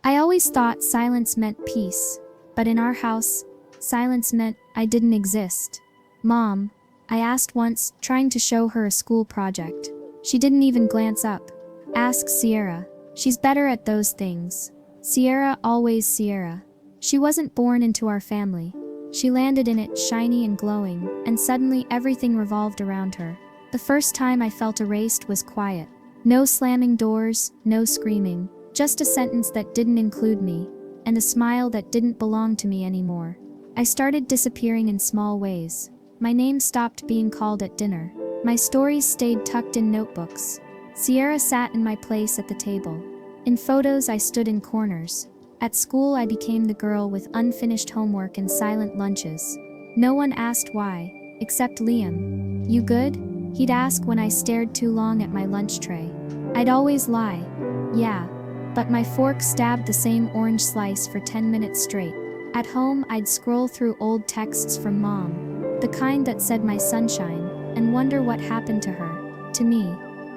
I always thought silence meant peace, but in our house, silence meant I didn't exist. Mom, I asked once, trying to show her a school project. She didn't even glance up. Ask Sierra. She's better at those things. Sierra, always Sierra. She wasn't born into our family. She landed in it shiny and glowing, and suddenly everything revolved around her. The first time I felt erased was quiet. No slamming doors, no screaming, just a sentence that didn't include me, and a smile that didn't belong to me anymore. I started disappearing in small ways. My name stopped being called at dinner. My stories stayed tucked in notebooks. Sierra sat in my place at the table. In photos, I stood in corners. At school, I became the girl with unfinished homework and silent lunches. No one asked why, except Liam. You good? He'd ask when I stared too long at my lunch tray. I'd always lie. Yeah. But my fork stabbed the same orange slice for 10 minutes straight. At home, I'd scroll through old texts from Mom, the kind that said my sunshine, and wonder what happened to her, to me.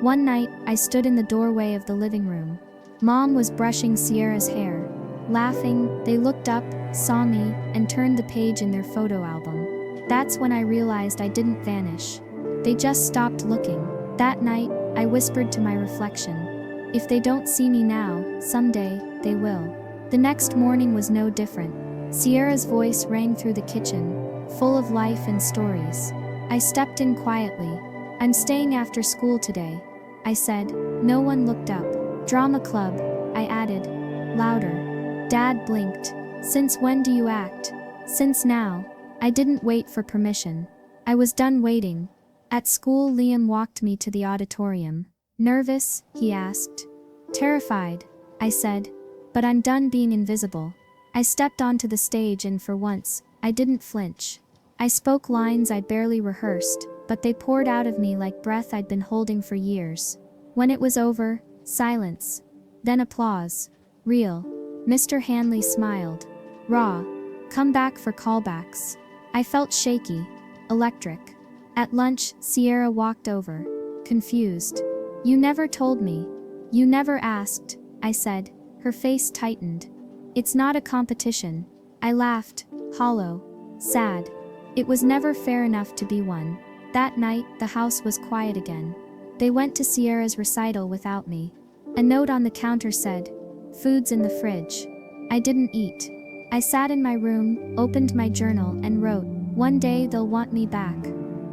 One night, I stood in the doorway of the living room. Mom was brushing Sierra's hair. Laughing, they looked up, saw me, and turned the page in their photo album. That's when I realized I didn't vanish. They just stopped looking. That night, I whispered to my reflection. If they don't see me now, someday, they will. The next morning was no different. Sierra's voice rang through the kitchen, full of life and stories. I stepped in quietly. I'm staying after school today, I said. No one looked up. Drama club, I added, louder. Dad blinked. Since when do you act? Since now. I didn't wait for permission. I was done waiting. At school, Liam walked me to the auditorium. Nervous? He asked. Terrified, I said. But I'm done being invisible. I stepped onto the stage and for once, I didn't flinch. I spoke lines I'd barely rehearsed, but they poured out of me like breath I'd been holding for years. When it was over, silence. Then applause. Real. Mr. Hanley smiled. Raw. Come back for callbacks. I felt shaky. Electric. At lunch, Sierra walked over. Confused. You never told me. You never asked, I said. Her face tightened. It's not a competition. I laughed, hollow, sad. It was never fair enough to be one. That night, the house was quiet again. They went to Sierra's recital without me. A note on the counter said, "Food's in the fridge." I didn't eat. I sat in my room, opened my journal, and wrote, "One day they'll want me back.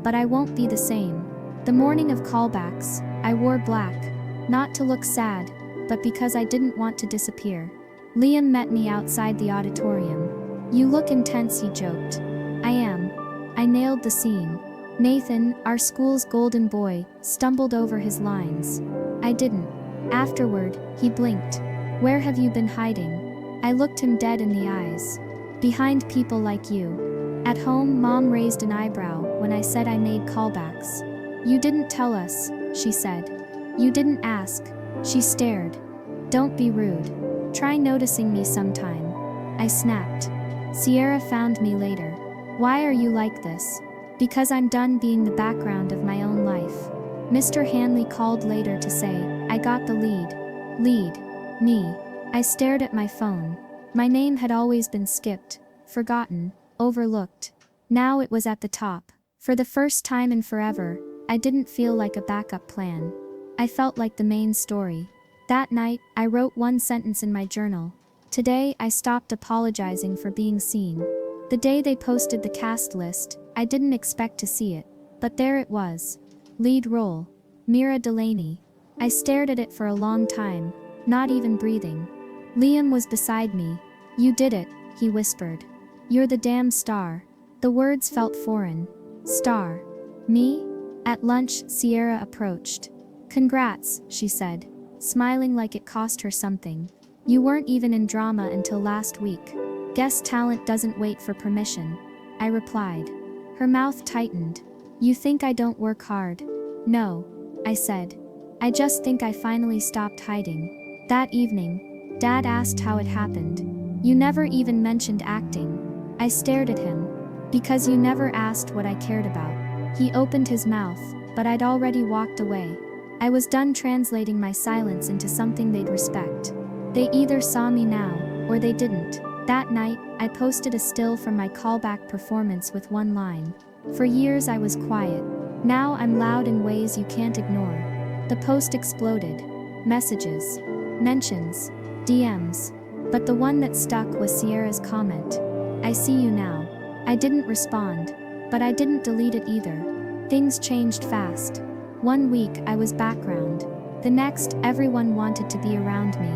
But I won't be the same." The morning of callbacks, I wore black. Not to look sad, but because I didn't want to disappear. Liam met me outside the auditorium. "You look intense," he joked. "I am." I nailed the scene. Nathan, our school's golden boy, stumbled over his lines. I didn't. Afterward, he blinked. "Where have you been hiding?" I looked him dead in the eyes. "Behind people like you." At home, Mom raised an eyebrow when I said I made callbacks. "You didn't tell us," she said. "You didn't ask." She stared. "Don't be rude. Try noticing me sometime." I snapped. Sierra found me later. "Why are you like this?" "Because I'm done being the background of my own life." Mr. Hanley called later to say, "I got the lead." Lead? Me. I stared at my phone. My name had always been skipped, forgotten, overlooked. Now it was at the top. For the first time in forever, I didn't feel like a backup plan. I felt like the main story. That night, I wrote one sentence in my journal. Today, I stopped apologizing for being seen. The day they posted the cast list, I didn't expect to see it. But there it was. Lead role. Mira Delaney. I stared at it for a long time, not even breathing. Liam was beside me. "You did it," he whispered. "You're the damn star." The words felt foreign. Star. Me? At lunch, Sierra approached. "Congrats," she said, smiling like it cost her something. "You weren't even in drama until last week." "Guess talent doesn't wait for permission," I replied. Her mouth tightened. "You think I don't work hard?" "No," I said. "I just think I finally stopped hiding." That evening, Dad asked how it happened. "You never even mentioned acting." I stared at him. "Because you never asked what I cared about." He opened his mouth, but I'd already walked away. I was done translating my silence into something they'd respect. They either saw me now, or they didn't. That night, I posted a still from my callback performance with one line. For years I was quiet. Now I'm loud in ways you can't ignore. The post exploded. Messages, mentions, DMs. But the one that stuck was Sierra's comment. I see you now. I didn't respond. But I didn't delete it either. Things changed fast. One week I was background. The next, everyone wanted to be around me.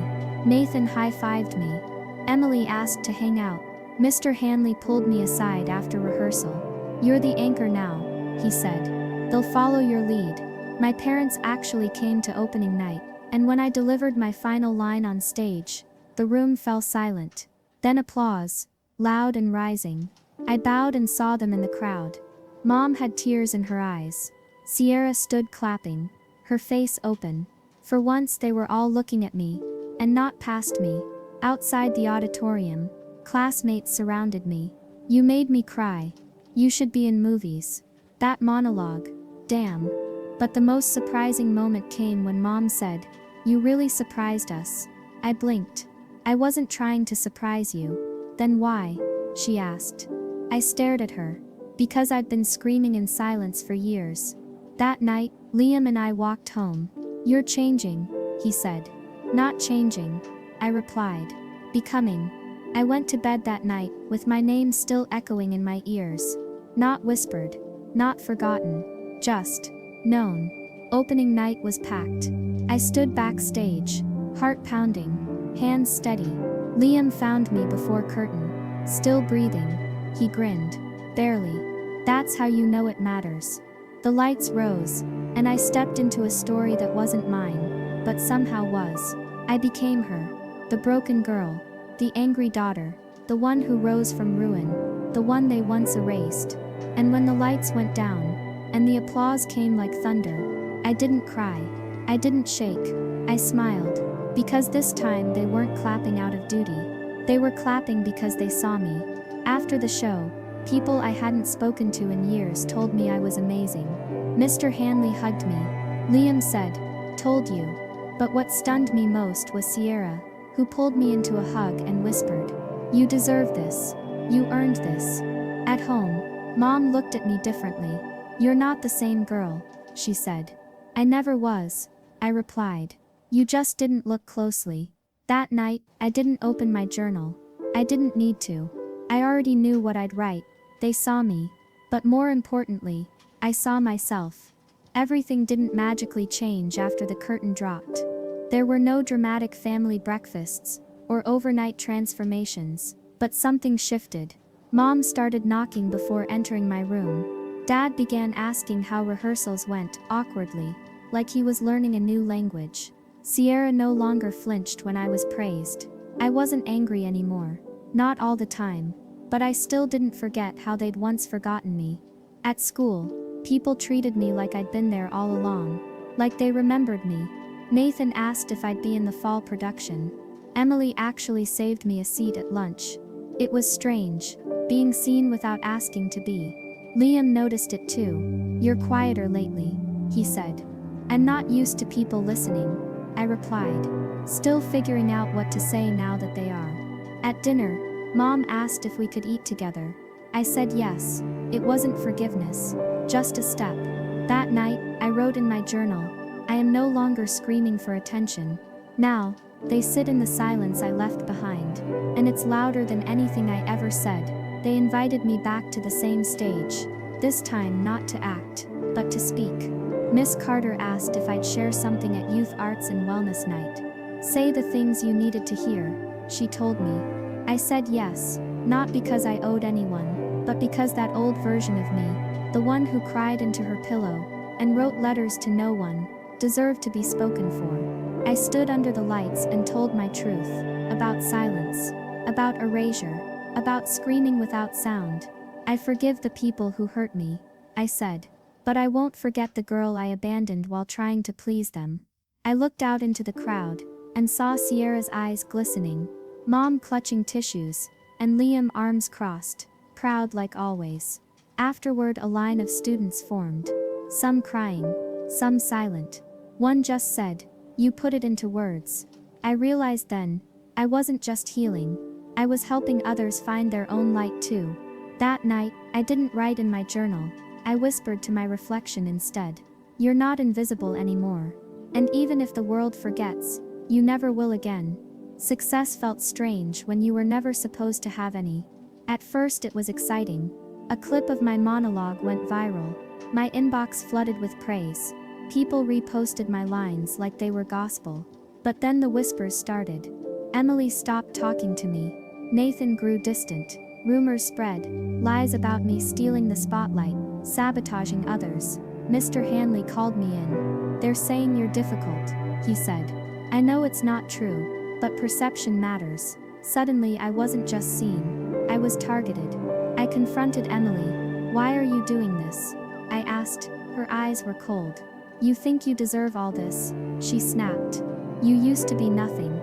Nathan high-fived me. Emily asked to hang out. Mr. Hanley pulled me aside after rehearsal. You're the anchor now, he said. They'll follow your lead. My parents actually came to opening night, and when I delivered my final line on stage, the room fell silent. Then applause, loud and rising. I bowed and saw them in the crowd. Mom had tears in her eyes. Sierra stood clapping, her face open. For once they were all looking at me, and not past me. Outside the auditorium, classmates surrounded me. You made me cry. You should be in movies. That monologue. Damn. But the most surprising moment came when Mom said, "You really surprised us." I blinked. "I wasn't trying to surprise you." "Then why?" she asked. I stared at her. Because I'd been screaming in silence for years. That night, Liam and I walked home. "You're changing," he said. "Not changing," I replied. "Becoming." I went to bed that night, with my name still echoing in my ears. Not whispered. Not forgotten. Just known. Opening night was packed. I stood backstage, heart pounding, hands steady. Liam found me before curtain. Still breathing. He grinned. Barely. That's how you know it matters. The lights rose, and I stepped into a story that wasn't mine, but somehow was. I became her. The broken girl. The angry daughter. The one who rose from ruin. The one they once erased. And when the lights went down, and the applause came like thunder, I didn't cry. I didn't shake. I smiled. Because this time they weren't clapping out of duty. They were clapping because they saw me. After the show, people I hadn't spoken to in years told me I was amazing. Mr. Hanley hugged me. Liam said, "Told you." But what stunned me most was Sierra, who pulled me into a hug and whispered, "You deserve this. You earned this." At home, Mom looked at me differently. "You're not the same girl," she said. "I never was," I replied. "You just didn't look closely." That night, I didn't open my journal. I didn't need to. I already knew what I'd write. They saw me. But more importantly, I saw myself. Everything didn't magically change after the curtain dropped. There were no dramatic family breakfasts, or overnight transformations, but something shifted. Mom started knocking before entering my room. Dad began asking how rehearsals went, awkwardly, like he was learning a new language. Sierra no longer flinched when I was praised. I wasn't angry anymore. Not all the time. But I still didn't forget how they'd once forgotten me. At school, people treated me like I'd been there all along. Like they remembered me. Nathan asked if I'd be in the fall production. Emily actually saved me a seat at lunch. It was strange, being seen without asking to be. Liam noticed it too. "You're quieter lately," he said. "I'm not used to people listening," I replied, still figuring out what to say now that they are. At dinner, Mom asked if we could eat together. I said yes. It wasn't forgiveness, just a step. That night, I wrote in my journal, "I am no longer screaming for attention. Now, they sit in the silence I left behind. And it's louder than anything I ever said." They invited me back to the same stage. This time not to act, but to speak. Miss Carter asked if I'd share something at Youth Arts and Wellness Night. "Say the things you needed to hear," she told me. I said yes, not because I owed anyone, but because that old version of me, the one who cried into her pillow, and wrote letters to no one, deserved to be spoken for. I stood under the lights and told my truth, about silence, about erasure, about screaming without sound. "I forgive the people who hurt me," I said. "But I won't forget the girl I abandoned while trying to please them." I looked out into the crowd, and saw Sierra's eyes glistening, Mom clutching tissues, and Liam arms crossed, proud like always. Afterward, a line of students formed. Some crying, some silent. One just said, "You put it into words." I realized then, I wasn't just healing. I was helping others find their own light too. That night, I didn't write in my journal. I whispered to my reflection instead. You're not invisible anymore. And even if the world forgets, you never will again. Success felt strange when you were never supposed to have any. At first it was exciting. A clip of my monologue went viral. My inbox flooded with praise. People reposted my lines like they were gospel. But then the whispers started. Emily stopped talking to me. Nathan grew distant. Rumors spread. Lies about me stealing the spotlight, sabotaging others. Mr. Hanley called me in. They're saying you're difficult, he said. I know it's not true, but perception matters. Suddenly I wasn't just seen. I was targeted. I confronted Emily. Why are you doing this? I asked. Her eyes were cold. You think you deserve all this? She snapped. You used to be nothing.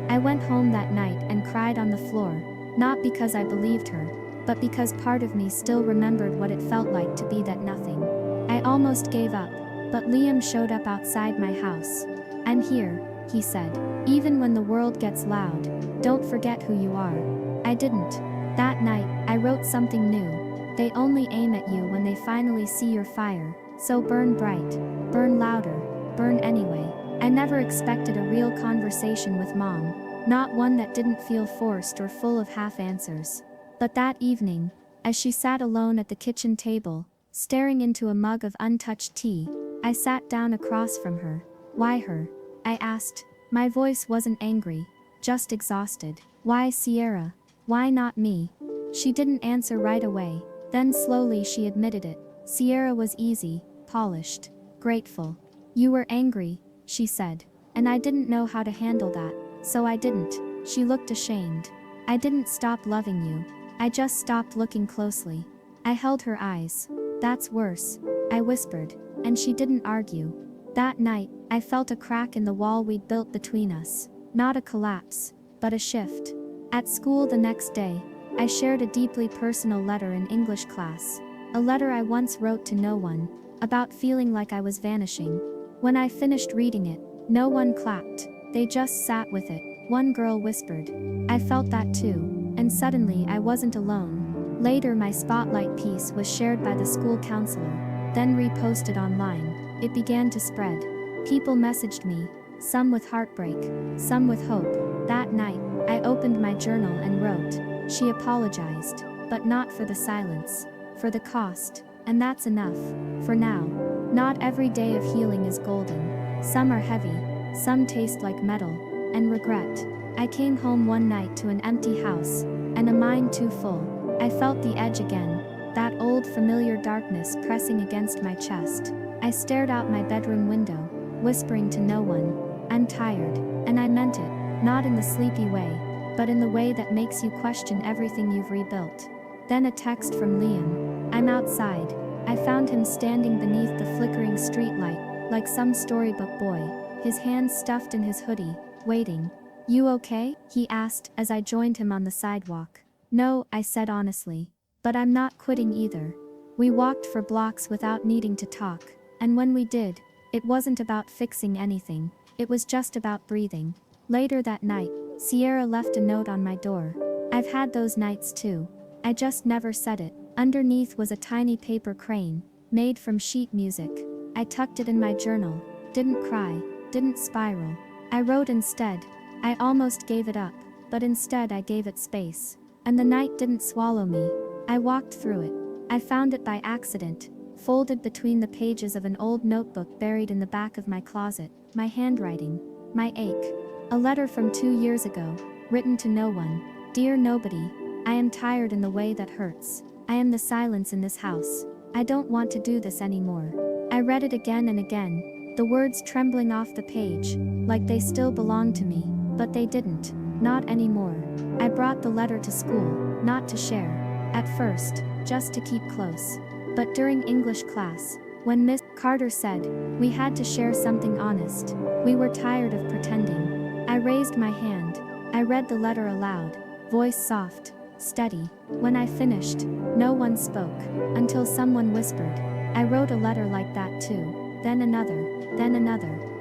I went home that night and cried on the floor, not because I believed her, but because part of me still remembered what it felt like to be that nothing. I almost gave up, but Liam showed up outside my house. I'm here, he said. Even when the world gets loud, don't forget who you are. I didn't. That night, I wrote something new. They only aim at you when they finally see your fire, so burn bright, burn louder, burn anyway. I never expected a real conversation with Mom, not one that didn't feel forced or full of half answers. But that evening, as she sat alone at the kitchen table, staring into a mug of untouched tea, I sat down across from her. Why her? I asked. My voice wasn't angry, just exhausted. Why Sierra? Why not me? She didn't answer right away. Then slowly she admitted it. Sierra was easy, polished, grateful. You were angry, she said. And I didn't know how to handle that, so I didn't. She looked ashamed. I didn't stop loving you. I just stopped looking closely. I held her eyes. That's worse, I whispered, and she didn't argue. That night, I felt a crack in the wall we'd built between us. Not a collapse, but a shift. At school the next day, I shared a deeply personal letter in English class. A letter I once wrote to no one, about feeling like I was vanishing. When I finished reading it, no one clapped. They just sat with it. One girl whispered. I felt that too, and suddenly I wasn't alone. Later my spotlight piece was shared by the school counselor, then reposted online. It began to spread. People messaged me, some with heartbreak, some with hope. That night, I opened my journal and wrote. She apologized, but not for the silence, for the cost, and that's enough, for now. Not every day of healing is golden. Some are heavy, some taste like metal, and regret. I came home one night to an empty house, and a mind too full. I felt the edge again, that old familiar darkness pressing against my chest. I stared out my bedroom window, whispering to no one, I'm tired, and I meant it, not in the sleepy way, but in the way that makes you question everything you've rebuilt. Then a text from Liam. I'm outside. I found him standing beneath the flickering streetlight, like some storybook boy, his hands stuffed in his hoodie, waiting. You okay? He asked as I joined him on the sidewalk. No, I said honestly. But I'm not quitting either. We walked for blocks without needing to talk, and when we did, it wasn't about fixing anything, it was just about breathing. Later that night, Sierra left a note on my door. I've had those nights too. I just never said it. Underneath was a tiny paper crane, made from sheet music. I tucked it in my journal, didn't cry, didn't spiral. I wrote instead. I almost gave it up, but instead I gave it space. And the night didn't swallow me. I walked through it. I found it by accident, folded between the pages of an old notebook buried in the back of my closet. My handwriting, my ache. A letter from 2 years ago, written to no one. Dear nobody, I am tired in the way that hurts. I am the silence in this house. I don't want to do this anymore. I read it again and again, the words trembling off the page, like they still belonged to me, but they didn't, not anymore. I brought the letter to school, not to share. At first, just to keep close. But during English class, when Miss Carter said, we had to share something honest, we were tired of pretending. I raised my hand. I read the letter aloud, voice soft, steady. When I finished, no one spoke, until someone whispered, I wrote a letter like that too. Then another,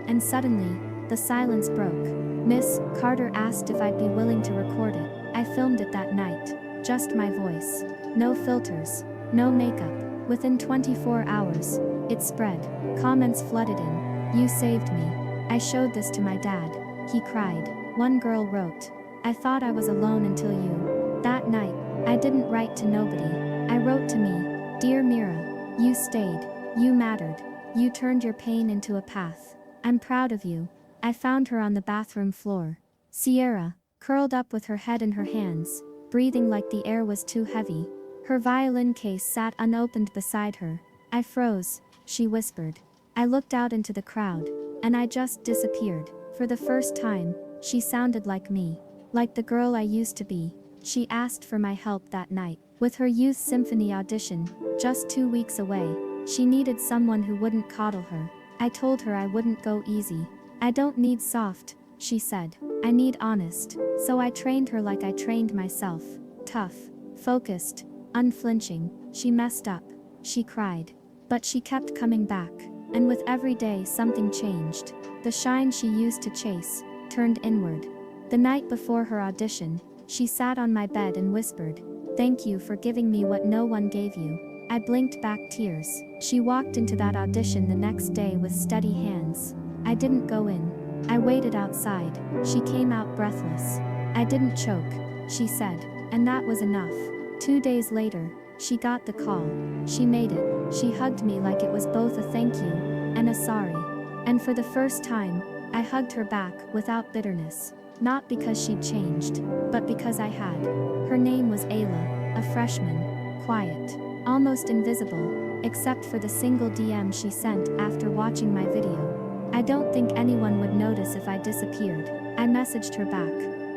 and suddenly, the silence broke. Miss Carter asked if I'd be willing to record it. I filmed it that night. Just my voice. No filters. No makeup. Within 24 hours, it spread. Comments flooded in. You saved me. I showed this to my dad. He cried. One girl wrote. I thought I was alone until you. That night, I didn't write to nobody. I wrote to me. Dear Mira, you stayed. You mattered. You turned your pain into a path. I'm proud of you. I found her on the bathroom floor. Sierra, curled up with her head in her hands, breathing like the air was too heavy. Her violin case sat unopened beside her. I froze, she whispered. I looked out into the crowd, and I just disappeared. For the first time, she sounded like me. Like the girl I used to be. She asked for my help that night. With her youth symphony audition, just 2 weeks away, she needed someone who wouldn't coddle her. I told her I wouldn't go easy. I don't need soft, she said. I need honest. So I trained her like I trained myself. Tough, focused, unflinching. She messed up. She cried. But she kept coming back. And with every day something changed. The shine she used to chase turned inward. The night before her audition, she sat on my bed and whispered, "Thank you for giving me what no one gave you." I blinked back tears. She walked into that audition the next day with steady hands. I didn't go in. I waited outside. She came out breathless. I didn't choke, she said, and that was enough. 2 days later, she got the call. She made it. She hugged me like it was both a thank you and a sorry. And for the first time, I hugged her back without bitterness. Not because she'd changed, but because I had. Her name was Ayla, a freshman, quiet, almost invisible, except for the single DM she sent after watching my video. I don't think anyone would notice if I disappeared. I messaged her back.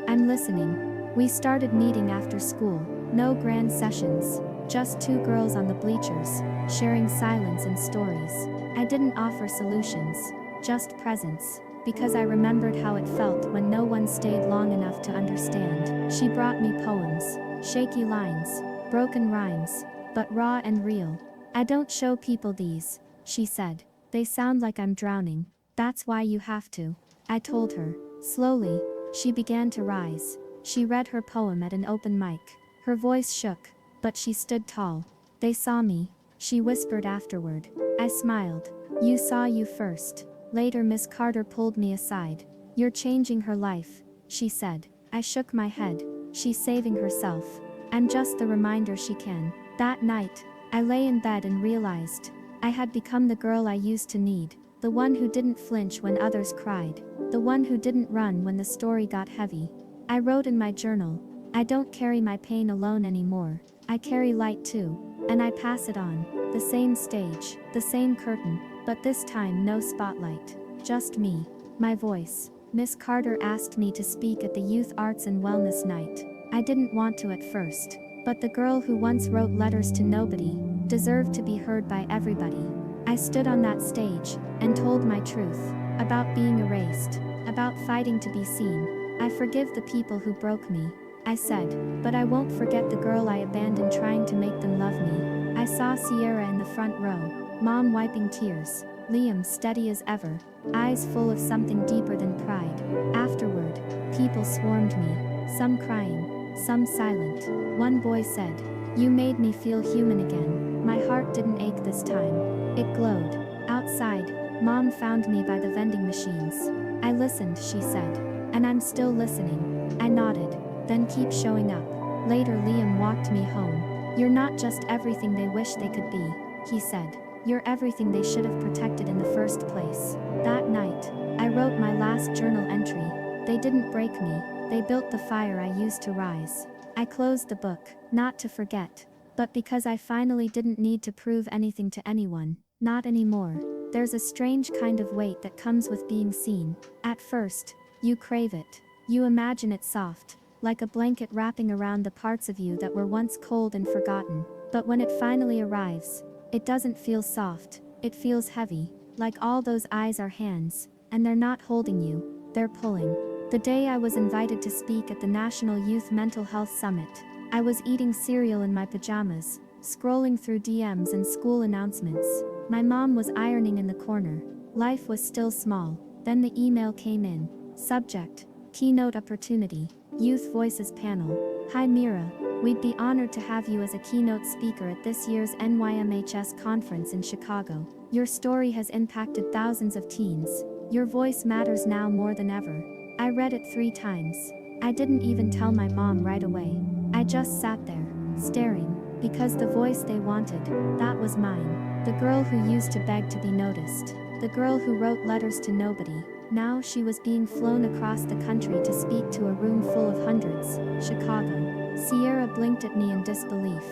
I'm listening. We started meeting after school. No grand sessions. Just 2 girls on the bleachers, sharing silence and stories. I didn't offer solutions, just presence. Because I remembered how it felt when no one stayed long enough to understand. She brought me poems, shaky lines, broken rhymes, but raw and real. I don't show people these, she said. They sound like I'm drowning. That's why you have to. I told her. Slowly, she began to rise. She read her poem at an open mic. Her voice shook, but she stood tall. They saw me, she whispered afterward. I smiled. You saw you first. Later Miss Carter pulled me aside. You're changing her life, she said. I shook my head. She's saving herself. I'm just the reminder she can. That night, I lay in bed and realized I had become the girl I used to need. The one who didn't flinch when others cried. The one who didn't run when the story got heavy. I wrote in my journal, I don't carry my pain alone anymore. I carry light too. And I pass it on. The same stage, the same curtain. But this time no spotlight. Just me. My voice. Miss Carter asked me to speak at the Youth Arts and Wellness Night. I didn't want to at first. But the girl who once wrote letters to nobody deserved to be heard by everybody. I stood on that stage and told my truth. About being erased. About fighting to be seen. I forgive the people who broke me, I said, but I won't forget the girl I abandoned trying to make them love me. I saw Sierra in the front row. Mom wiping tears, Liam steady as ever, eyes full of something deeper than pride. Afterward, people swarmed me, some crying, some silent. One boy said, "You made me feel human again." My heart didn't ache this time. It glowed. Outside, Mom found me by the vending machines. I listened, she said. And I'm still listening. I nodded. Then keep showing up. Later Liam walked me home. You're not just everything they wish they could be, he said. You're everything they should have protected in the first place. That night, I wrote my last journal entry. They didn't break me, they built the fire I used to rise. I closed the book, not to forget, but because I finally didn't need to prove anything to anyone. Not anymore. There's a strange kind of weight that comes with being seen. At first, you crave it. You imagine it soft, like a blanket wrapping around the parts of you that were once cold and forgotten. But when it finally arrives, it doesn't feel soft, it feels heavy, like all those eyes are hands, and they're not holding you, they're pulling. The day I was invited to speak at the National Youth Mental Health Summit, I was eating cereal in my pajamas, scrolling through DMs and school announcements. My mom was ironing in the corner. Life was still small. Then the email came in. Subject, Keynote opportunity. Youth Voices panel. Hi Mira, we'd be honored to have you as a keynote speaker at this year's NYMHS conference in Chicago. Your story has impacted thousands of teens. Your voice matters now more than ever. I read it 3 times. I didn't even tell my mom right away. I just sat there, staring, because the voice they wanted, that was mine. The girl who used to beg to be noticed. The girl who wrote letters to nobody. Now she was being flown across the country to speak to a room full of hundreds. Chicago. Sierra blinked at me in disbelief.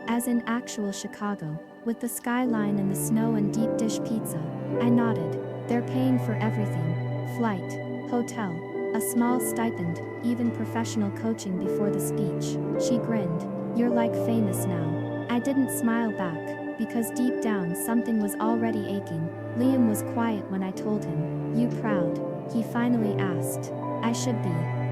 As in actual Chicago, with the skyline and the snow and deep dish pizza. I nodded. They're paying for everything. Flight, hotel, a small stipend, even professional coaching before the speech. She grinned. You're like famous now. I didn't smile back, because deep down something was already aching. Liam was quiet when I told him. You proud? He finally asked. I should be,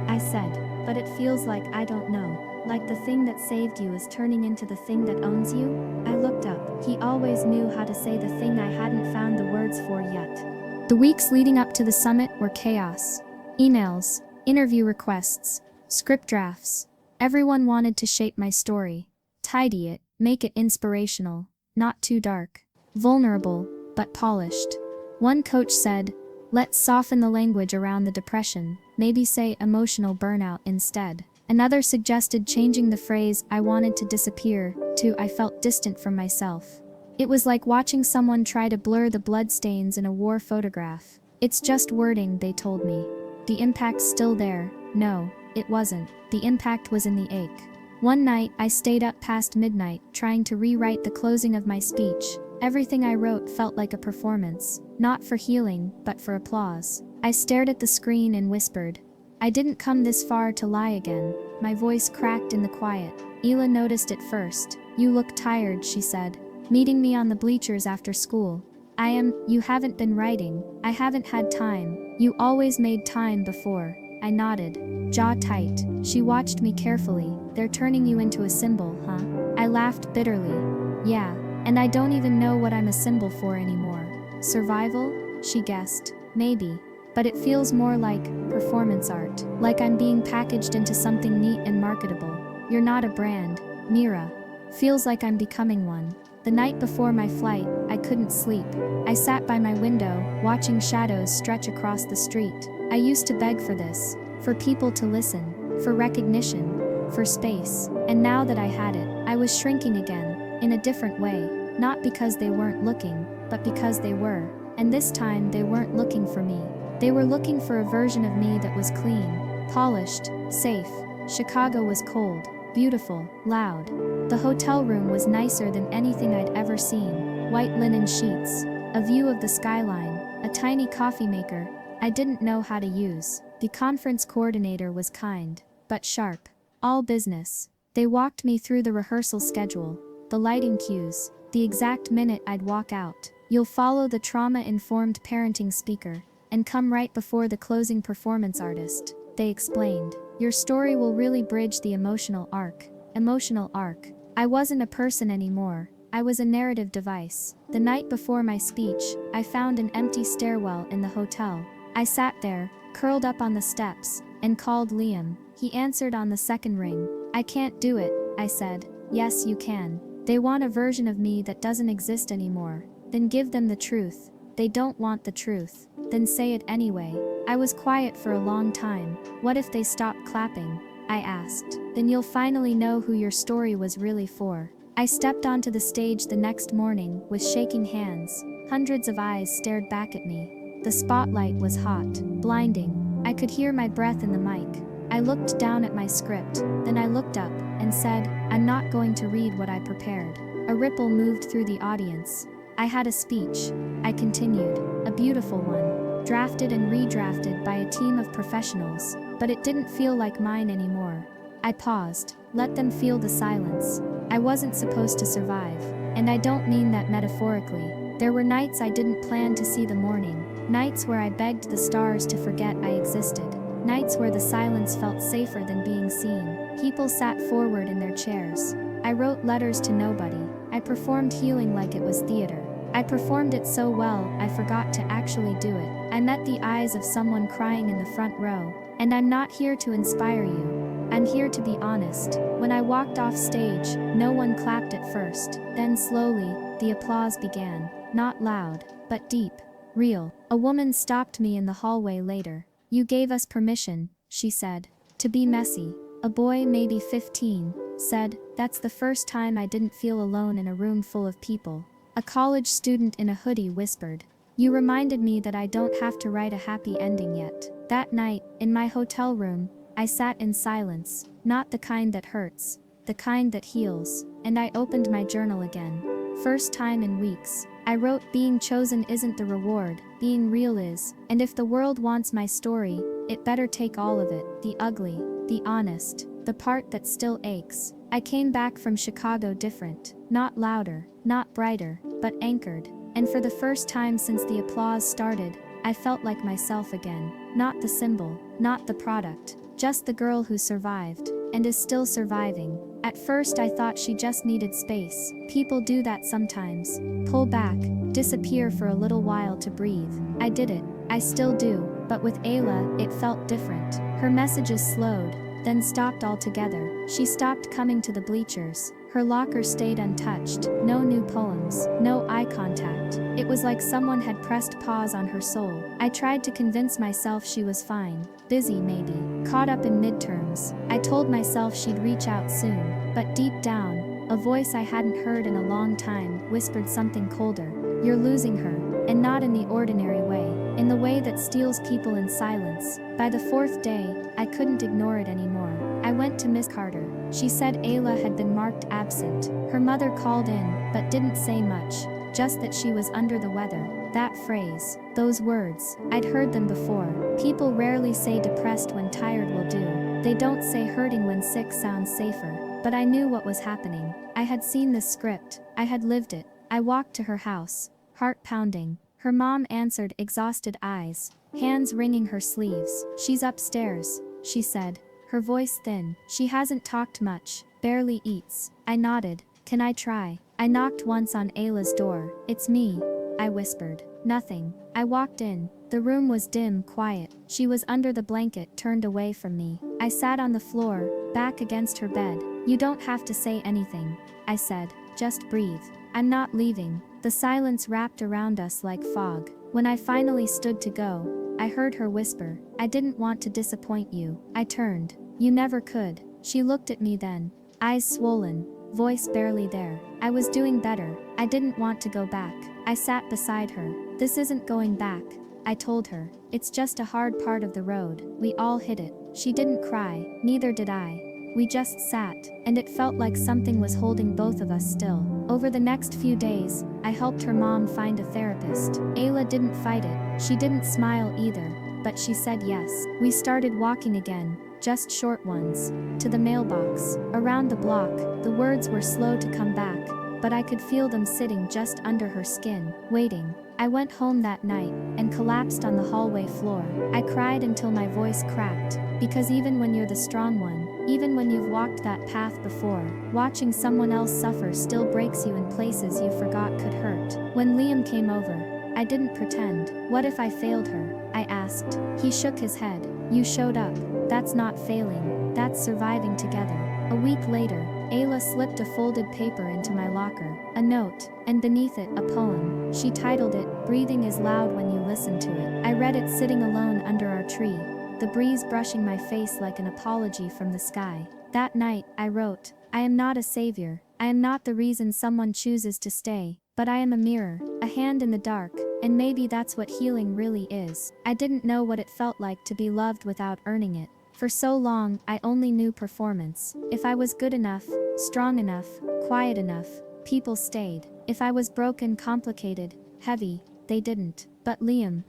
I said, but it feels like I don't know. Like the thing that saved you is turning into the thing that owns you? I looked up. He always knew how to say the thing I hadn't found the words for yet. The weeks leading up to the summit were chaos. Emails, interview requests, script drafts. Everyone wanted to shape my story. Tidy it, make it inspirational, not too dark. Vulnerable, but polished. One coach said, let's soften the language around the depression, maybe say emotional burnout instead. Another suggested changing the phrase I wanted to disappear to I felt distant from myself. It was like watching someone try to blur the bloodstains in a war photograph. It's just wording, they told me. The impact's still there. No, it wasn't. The impact was in the ache. One night, I stayed up past midnight, trying to rewrite the closing of my speech. Everything I wrote felt like a performance, not for healing, but for applause. I stared at the screen and whispered. I didn't come this far to lie again. My voice cracked in the quiet. Ela noticed it first. You look tired, she said. Meeting me on the bleachers after school. You haven't been writing. I haven't had time. You always made time before. I nodded, jaw tight. She watched me carefully. They're turning you into a symbol, huh? I laughed bitterly. Yeah, and I don't even know what I'm a symbol for anymore. Survival? She guessed. Maybe. But it feels more like performance art. Like I'm being packaged into something neat and marketable. You're not a brand, Mira. Feels like I'm becoming one. The night before my flight, I couldn't sleep. I sat by my window, watching shadows stretch across the street. I used to beg for this, for people to listen, for recognition, for space. And now that I had it, I was shrinking again, in a different way. Not because they weren't looking, but because they were. And this time they weren't looking for me. They were looking for a version of me that was clean, polished, safe. Chicago was cold, beautiful, loud. The hotel room was nicer than anything I'd ever seen. White linen sheets, a view of the skyline, a tiny coffee maker I didn't know how to use. The conference coordinator was kind, but sharp. All business. They walked me through the rehearsal schedule, the lighting cues, the exact minute I'd walk out. You'll follow the trauma-informed parenting speaker, and come right before the closing performance artist, they explained. Your story will really bridge the emotional arc. Emotional arc. I wasn't a person anymore. I was a narrative device. The night before my speech, I found an empty stairwell in the hotel. I sat there, curled up on the steps, and called Liam. He answered on the second ring. I can't do it, I said. Yes, you can. They want a version of me that doesn't exist anymore. Then give them the truth. They don't want the truth. Then say it anyway. I was quiet for a long time. What if they stopped clapping? I asked. Then you'll finally know who your story was really for. I stepped onto the stage the next morning with shaking hands. Hundreds of eyes stared back at me. The spotlight was hot, blinding. I could hear my breath in the mic. I looked down at my script, then I looked up and said, I'm not going to read what I prepared. A ripple moved through the audience. I had a speech. I continued, a beautiful one, drafted and redrafted by a team of professionals, but it didn't feel like mine anymore. I paused, let them feel the silence. I wasn't supposed to survive, and I don't mean that metaphorically. There were nights I didn't plan to see the morning, nights where I begged the stars to forget I existed, nights where the silence felt safer than being seen. People sat forward in their chairs. I wrote letters to nobody. I performed healing like it was theater. I performed it so well, I forgot to actually do it. I met the eyes of someone crying in the front row. And I'm not here to inspire you. I'm here to be honest. When I walked off stage, no one clapped at first. Then slowly, the applause began. Not loud, but deep. Real. A woman stopped me in the hallway later. You gave us permission, she said, to be messy. A boy, maybe 15, said, that's the first time I didn't feel alone in a room full of people. A college student in a hoodie whispered, you reminded me that I don't have to write a happy ending yet. That night, in my hotel room, I sat in silence, not the kind that hurts, the kind that heals, and I opened my journal again. First time in weeks. I wrote, being chosen isn't the reward, being real is, and if the world wants my story, it better take all of it, the ugly, the honest, the part that still aches. I came back from Chicago different, not louder, not brighter, but anchored, and for the first time since the applause started, I felt like myself again. Not the symbol, not the product, just the girl who survived, and is still surviving. At first I thought she just needed space. People do that sometimes. Pull back, disappear for a little while to breathe. I did it. I still do, but with Ayla, it felt different. Her messages slowed, then stopped altogether. She stopped coming to the bleachers. Her locker stayed untouched. No new poems, no eye contact. It was like someone had pressed pause on her soul. I tried to convince myself she was fine. Busy maybe. Caught up in midterms. I told myself she'd reach out soon. But deep down, a voice I hadn't heard in a long time whispered something colder. You're losing her. And not in the ordinary way. In the way that steals people in silence. By the fourth day, I couldn't ignore it anymore. I went to Miss Carter. She said Ayla had been marked absent. Her mother called in, but didn't say much. Just that she was under the weather. That phrase. Those words. I'd heard them before. People rarely say depressed when tired will do. They don't say hurting when sick sounds safer. But I knew what was happening. I had seen this script. I had lived it. I walked to her house. Heart pounding. Her mom answered, exhausted eyes, hands wringing her sleeves. She's upstairs, she said, her voice thin. She hasn't talked much, barely eats. I nodded. Can I try? I knocked once on Ayla's door. It's me, I whispered. Nothing. I walked in. The room was dim, quiet. She was under the blanket, turned away from me. I sat on the floor, back against her bed. You don't have to say anything, I said. Just breathe. I'm not leaving. The silence wrapped around us like fog. When I finally stood to go, I heard her whisper, I didn't want to disappoint you. I turned. You never could. She looked at me then, eyes swollen, voice barely there. I was doing better. I didn't want to go back. I sat beside her. This isn't going back, I told her. It's just a hard part of the road. We all hit it. She didn't cry, neither did I. We just sat, and it felt like something was holding both of us still. Over the next few days, I helped her mom find a therapist. Ayla didn't fight it. She didn't smile either, but she said yes. We started walking again, just short ones, to the mailbox. Around the block, the words were slow to come back, but I could feel them sitting just under her skin, waiting. I went home that night, and collapsed on the hallway floor. I cried until my voice cracked, because even when you're the strong one, even when you've walked that path before, watching someone else suffer still breaks you in places you forgot could hurt. When Liam came over, I didn't pretend. What if I failed her? I asked. He shook his head. You showed up. That's not failing. That's surviving together. A week later, Ayla slipped a folded paper into my locker, a note, and beneath it, a poem. She titled it, Breathing is Loud When You Listen to It. I read it sitting alone under our tree, the breeze brushing my face like an apology from the sky. That night, I wrote, I am not a savior. I am not the reason someone chooses to stay, but I am a mirror, a hand in the dark, and maybe that's what healing really is. I didn't know what it felt like to be loved without earning it. For so long, I only knew performance. If I was good enough, strong enough, quiet enough, people stayed. If I was broken, complicated, heavy, they didn't. But Liam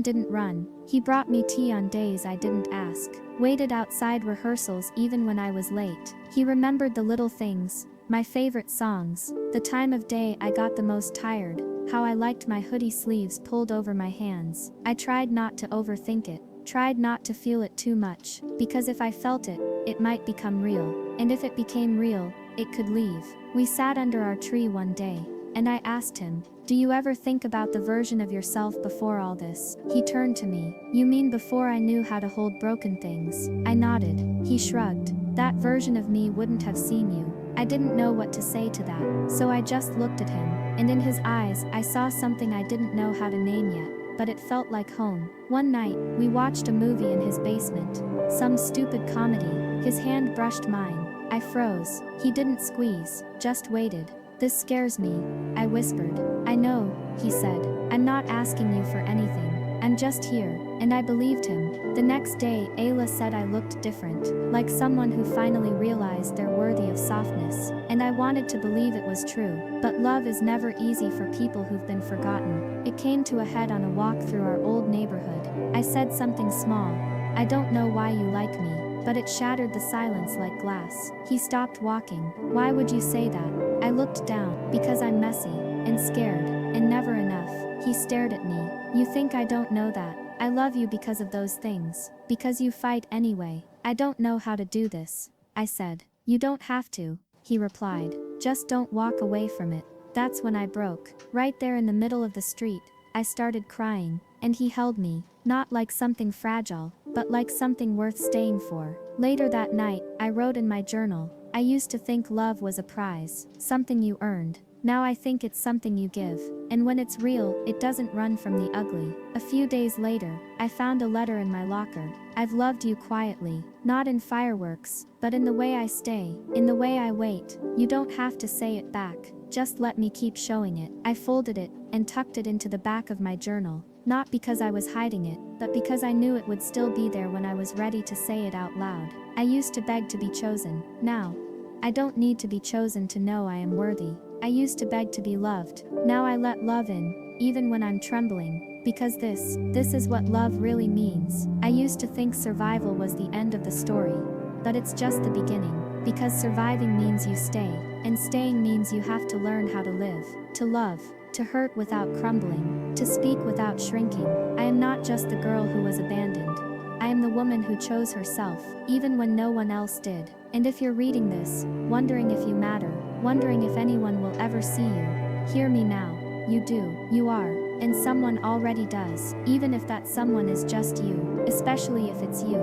didn't run. He brought me tea on days I didn't ask. Waited outside rehearsals even when I was late. He remembered the little things, my favorite songs, the time of day I got the most tired, how I liked my hoodie sleeves pulled over my hands. I tried not to overthink it. Tried not to feel it too much, because if I felt it, it might become real. And if it became real, it could leave. We sat under our tree one day, and I asked him, Do you ever think about the version of yourself before all this? He turned to me. You mean before I knew how to hold broken things? I nodded. He shrugged. That version of me wouldn't have seen you. I didn't know what to say to that, so I just looked at him, and in his eyes I saw something I didn't know how to name yet, but it felt like home. One night, we watched a movie in his basement. Some stupid comedy. His hand brushed mine. I froze. He didn't squeeze, just waited. This scares me, I whispered. I know, he said. I'm not asking you for anything. I'm just here, and I believed him. The next day, Ayla said I looked different, like someone who finally realized they're worthy of softness, and I wanted to believe it was true. But love is never easy for people who've been forgotten. It came to a head on a walk through our old neighborhood. I said something small. I don't know why you like me, but it shattered the silence like glass. He stopped walking. Why would you say that? I looked down. Because I'm messy, and scared, and never enough. He stared at me. You think I don't know that? I love you because of those things. Because you fight anyway. I don't know how to do this, I said. You don't have to, he replied. Just don't walk away from it. That's when I broke. Right there in the middle of the street, I started crying, and he held me, not like something fragile, but like something worth staying for. Later that night, I wrote in my journal, I used to think love was a prize, something you earned. Now I think it's something you give, and when it's real, it doesn't run from the ugly. A few days later, I found a letter in my locker. I've loved you quietly, not in fireworks, but in the way I stay, in the way I wait. You don't have to say it back, just let me keep showing it. I folded it, and tucked it into the back of my journal, not because I was hiding it, but because I knew it would still be there when I was ready to say it out loud. I used to beg to be chosen. Now, I don't need to be chosen to know I am worthy. I used to beg to be loved. Now I let love in, even when I'm trembling, because this is what love really means. I used to think survival was the end of the story, but it's just the beginning, because surviving means you stay, and staying means you have to learn how to live, to love, to hurt without crumbling, to speak without shrinking. I am not just the girl who was abandoned. I am the woman who chose herself, even when no one else did. And if you're reading this, wondering if you matter, wondering if anyone will ever see you, hear me now. You do, you are, and someone already does, even if that someone is just you, especially if it's you.